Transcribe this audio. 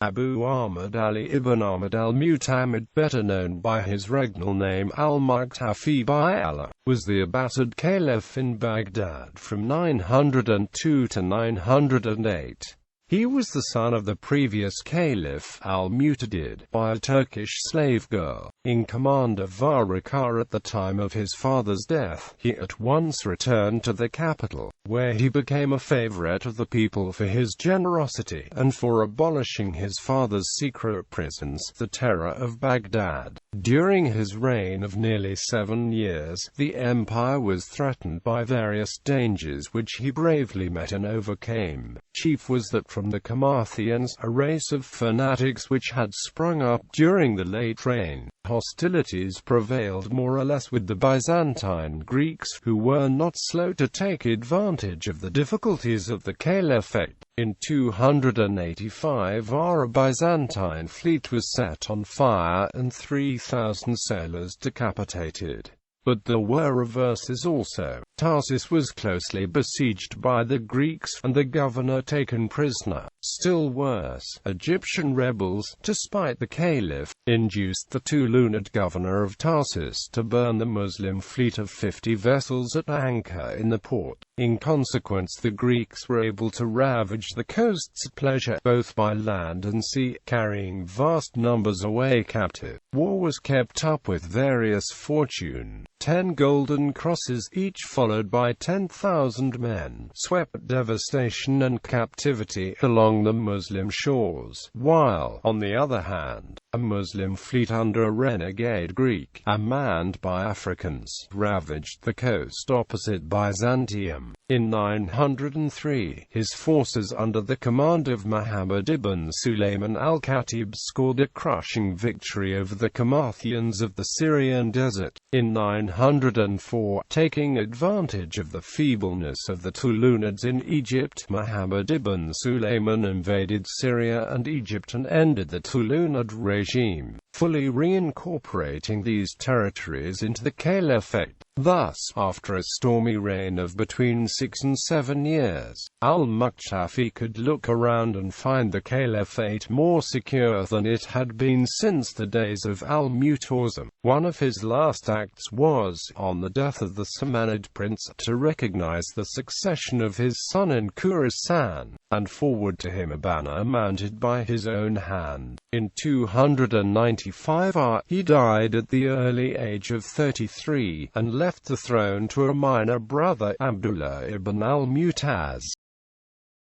Abû Ahmad Ali ibn Ahmad al-Mu'tamid, better known by his regnal name Al-Muktafi by Allah, was the Abbasid Caliph in Baghdad from 902 to 908. He was the son of the previous Caliph, al-Muʿtamid, by a Turkish slave girl, in command of ar-Raqqah at the time of his father's death. He at once returned to the capital, where he became a favorite of the people for his generosity, and for abolishing his father's secret prisons, the terror of Baghdad. During his reign of nearly 7 years, the empire was threatened by various dangers which he bravely met and overcame. Chief was that from the Carmathians, a race of fanatics which had sprung up during the late reign, hostilities prevailed more or less with the Byzantine Greeks, who were not slow to take advantage of the difficulties of the caliphate. In 285 a Byzantine fleet was set on fire and 3,000 sailors decapitated. But there were reverses also. Tarsus was closely besieged by the Greeks, and the governor taken prisoner. Still worse, Egyptian rebels, despite the caliph, induced the Tulunid governor of Tarsus to burn the Muslim fleet of 50 vessels at anchor in the port. In consequence, the Greeks were able to ravage the coasts at pleasure, both by land and sea, carrying vast numbers away captive. War was kept up with various fortune. 10 golden crosses, each followed by 10,000 men, swept devastation and captivity along the Muslim shores, while, on the other hand, a Muslim fleet under a renegade Greek, and manned by Africans, ravaged the coast opposite Byzantium. In 903, his forces under the command of Muhammad ibn Sulayman al-Khatib scored a crushing victory over the Carmathians of the Syrian desert. In 904, taking advantage of the feebleness of the Tulunids in Egypt, Muhammad ibn Sulayman invaded Syria and Egypt and ended the Tulunid regime, fully reincorporating these territories into the caliphate. Thus, after a stormy reign of between 6 and 7 years, Al-Muktafi could look around and find the caliphate more secure than it had been since the days of al-Mu'tazim. One of his last acts was, on the death of the Samanid prince, to recognize the succession of his son in Khorasan, and forward to him a banner mounted by his own hand. In 295 he died at the early age of 33, and left the throne to a minor brother, Abdullah ibn al-Mu'taz.